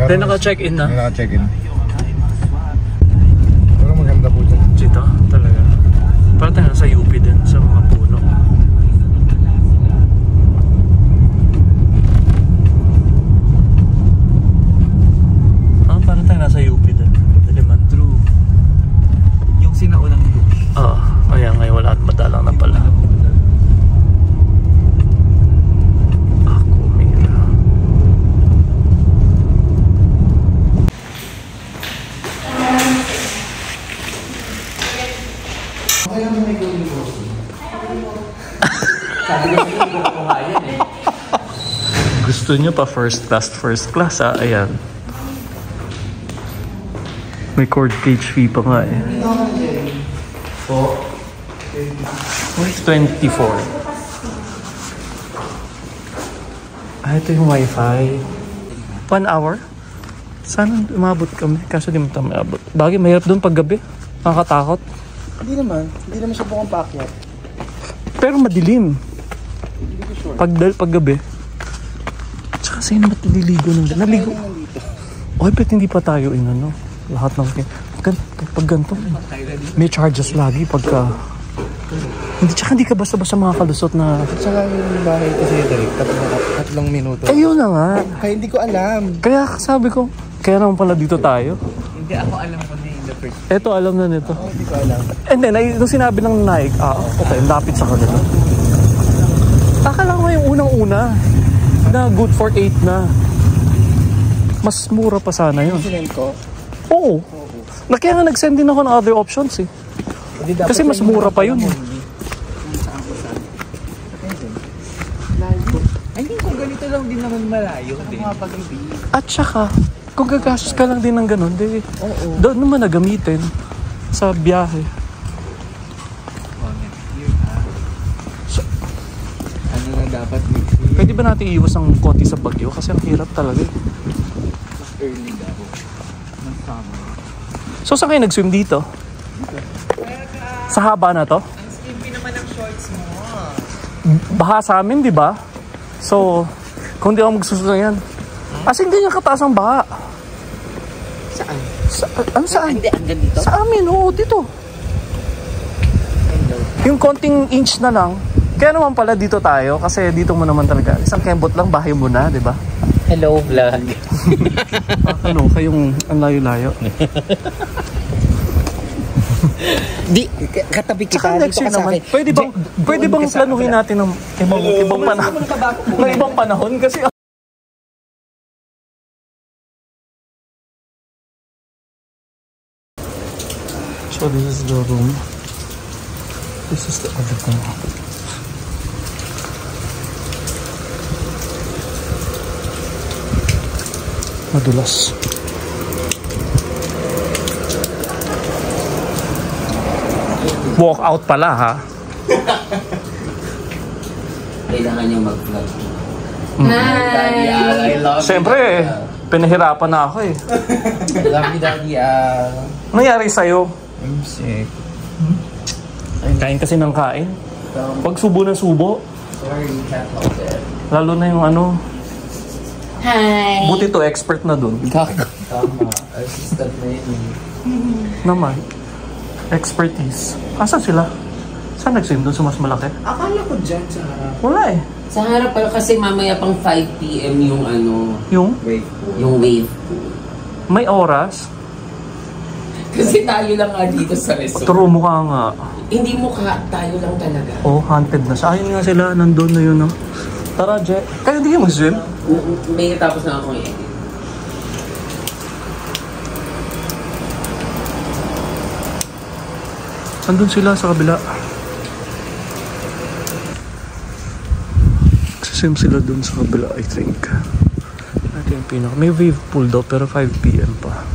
Then naka-check-in na? Naka-check-in. Pero maganda po dyan. Dito, talaga. Parang tayo sa UP din, sa mga puno. Parang tayo nasa UP din. Diliman. True. Yung sinaunang UP. Oo. Ayan, ngayon wala at madalang na pala. Gusto niyo pa first class ah. Ayan. May court cage fee pa nga eh. Where's 24? Ah, ito yung wifi. 1 hour? Sana umabot kami. Kaso di mo tayo maabot. Bagay, mahirap doon pag gabi. Nakakatakot. Hindi naman siya bukang paakyat. Pero madilim. Pag gabi. Tsaka sa'yo naman naliligo ng naligo. Oy, bet hindi pa tayo inano. Lahat ng pag ganito may charges lagi pagka hindi ka basta-basta makakalusot na. Tsaka yung bahay kasi direct 3 minuto. Ayun na nga. Kaya hindi ko alam. Kaya sabi ko, kaya naman pala dito tayo. Hindi ako alam ko na in the first. Eto alam na nito. Hindi ko alam. And then, nung sinabi ng Nike, okay, lapit sa kanila. Akala ko yung unang-una na good for 8 na. Mas mura pa sana yun. Sinend ko? Oo. Kaya nga nag-send din ako ng other options eh. Kasi mas mura pa yun. I think kung ganito lang din naman malayo din. At saka, kung gagastos ka lang din ng ganun, doon naman na gamitin sa biyahe. So, ano na dapat pwede ba natin iiwas ang konti sa bagyo? Kasi ang hirap talaga eh. mas early daw. Mas summer. So saan kayo nag-swim dito? Sa haba na to? Ang skimpy naman ng shorts mo. Baha sa amin, di ba? So, kung di ako magsusunod yan. As in, ganyan kataas ang baha. Saan? Saan? Hindi, hanggang dito? Sa amin, oo, dito. Hello. Yung konting inch na lang. Kaya naman pala dito tayo, kasi dito mo naman talaga. Isang kembot lang, bahay mo na, di ba? Hello, vlog. Ano, kayong ang layo-layo. Di, katabi kita. Tsaka next year naman, pwede bang planuhin natin ng ibang panahon? Ng ibang panahon, kasi so this is the room. This is the other thing. Madulas. Walk out pala ha. Kailangan niyang mag-vlog. Hi! I love Siyempre, pinahirapan na ako eh. Love you, Daddy. Nangyari sa'yo? I'm sick. Kain kasi ng kain. Pag subo ng subo. Sorry, can't help it. Lalo na yung ano. Hi! Buti to, expert na dun. Tama. Assistant na yun. Naman. Expertise. Asan sila? Saan nagsim doon sa mas malaki? Akala ko dyan sa harap. Wala eh. Sa harap pala kasi mamaya pang 5 PM yung ano, Yung? Wave pool. yung wave pool. May oras? Kasi tayo lang nga dito sa resort. Turo mo ka nga. Hindi mukha, tayo lang talaga. Oh, haunted na. Sa akin nga sila, nandun na yun. No? Tara, Jet. Kaya hindi kayo mag-swim? May natapos na akong i-edit. Nandun sila sa kabila. Swim sila dun sa kabila, I think. Ito yung pinaka. May wave pool daw, pero 5 PM pa.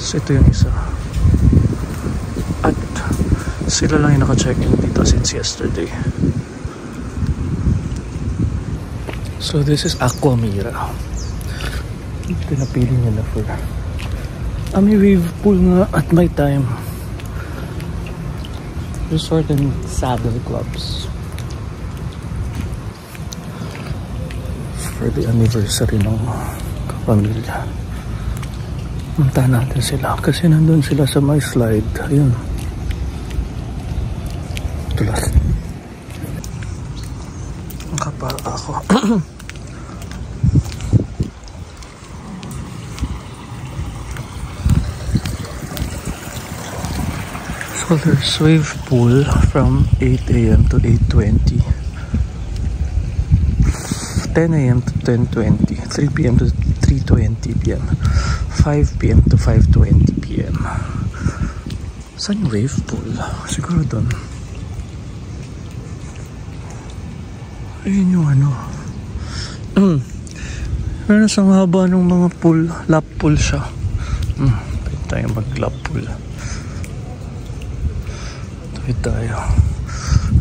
So, ito yung isa. At sila lang yung naka-check-in dito since yesterday. So, this is Aquamira. Pinapili nila for may wave pool nga at my time. Resort and saddle clubs. For the anniversary ng kapamilya. Punta natin sila kasi nandun sila sa my slide. Ayun. Tulas. Ang kapal ako. So there's wave pool from 8 a.m. to 8:20. 10 a.m. to 10:20, 3 p.m. to 3:20 p.m., 5 p.m. to 5:20 p.m. Saan yung wave pool? Siguro doon. Ayun yung ano. Pero nasa haba ng mga pool, lap pool siya. Pwede tayo mag lap pool. Tuwid tayo.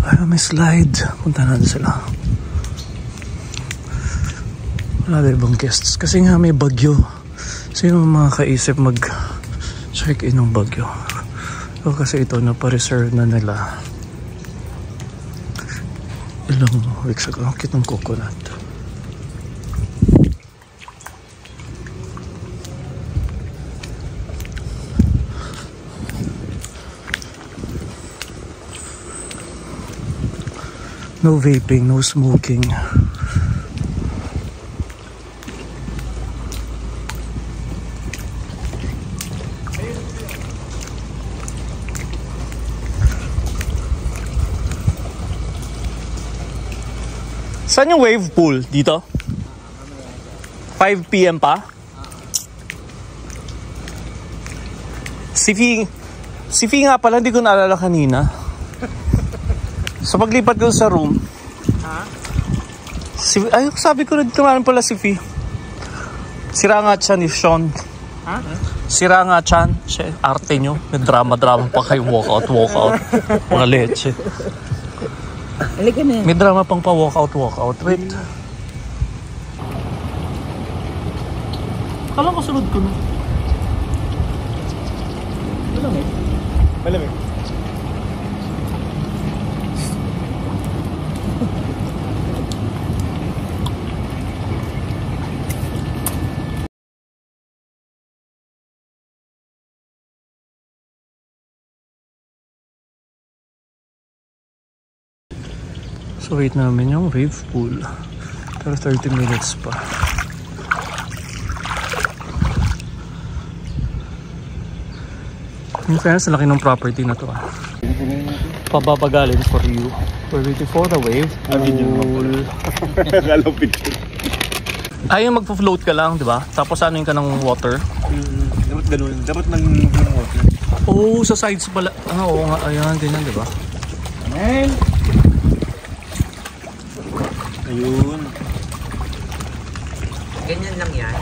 Ay, may slide. Punta natin sila. Wala na ibang guests kasi nga may bagyo. Sino mga kaisip mag-check in ng bagyo? So, kasi ito na-reserve na nila ilang weeks ago. Ang cute ng coconut. No vaping, no smoking. Saan yung wave pool? Dito? 5 p.m. pa? Si Fee nga pala, hindi ko naalala kanina. Sa paglipat ko sa room. Ay, sabi ko nagtumaran pala si Fee. Sira nga siya ni Sean. Sira nga Chan. Arte nyo. May drama-drama pa kayo. Walkout. Mga leche. May drama pang pa walkout. Wait. Kala ko sunod ko na. Malamig. So wait namin yung wave pool. Pero 30 minutes pa. Yung fairness, laki ng property na to. Pababagalin for you. We're waiting for the wave pool. Ay, yung magpo-float ka lang, di ba? Tapos anuin ka ng water. Dapat ganun. Dapat nag-move yung water. Oh, sa sides pala. Oo nga, ayan, ganyan, di ba? Amen! Ayun. Ganyan lang yan.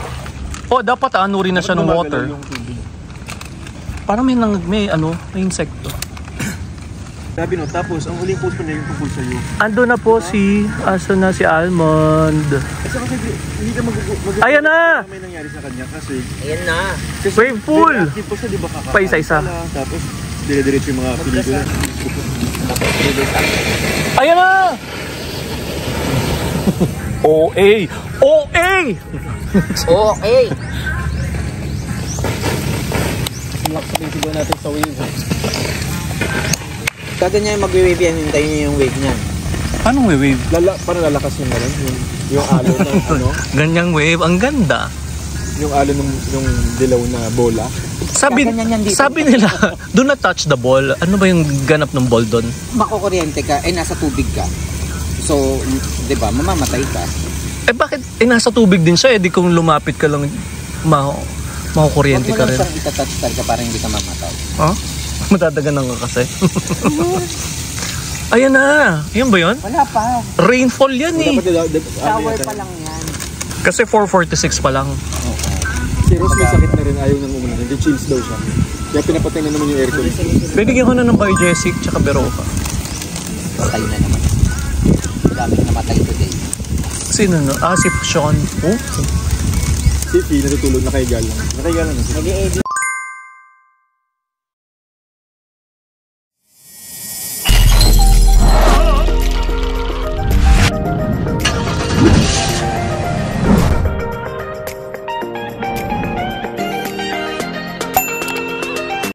Oh, dapat anurin na siya ng water. Parang may insekto. Sabi no, tapos ang huling post pa niya yung tungkol sa'yo. Ando na po si Almond. Kasi hindi ka Ayan na! may nangyari sa kanya kasi Ayan na. Wave pool! active po siya, di ba kakain? Pa isa-isa. Tapos dire-diretso yung mga pelikula. Ayan na! OA! Okay. Sabihin natin sa wave. Kada niya yung mag-wave yan, hintayin niya yung wave niyan. Paano wave? Parang lalakas yung gano'n, yung alo ng ano, Ganyang wave, ang ganda. yung alo ng dilaw na bola. Sabi nila, do not touch the ball. Ano ba yung ganap ng ball doon? Makukuryente ka, nasa tubig ka. So, di ba, mamamatay ka. Eh bakit? Nasa tubig din siya. Di kung lumapit ka lang, makukuryente ka rin. Huwag mo lang siyang itatouch talaga para hindi ka mamatay. Huh? Madadaganan ka kasi. Ayan na. Yan ba yun? Wala pa. Rainfall yan eh. Shower pa lang yan. Kasi 4:46 pa lang. Si Rose may sakit na rin, ayaw nang umulan. Hindi chills daw siya. Kaya pinapatay na naman yung aircon. Binigyan ko na ng Biogesic tsaka Beroka. Patay na naman. Daming namatay today. Sino no? Si Sean. Oh? Si Fee natutulog, nakaiga lang. Nakaiga lang na siya. Nag-i-edit.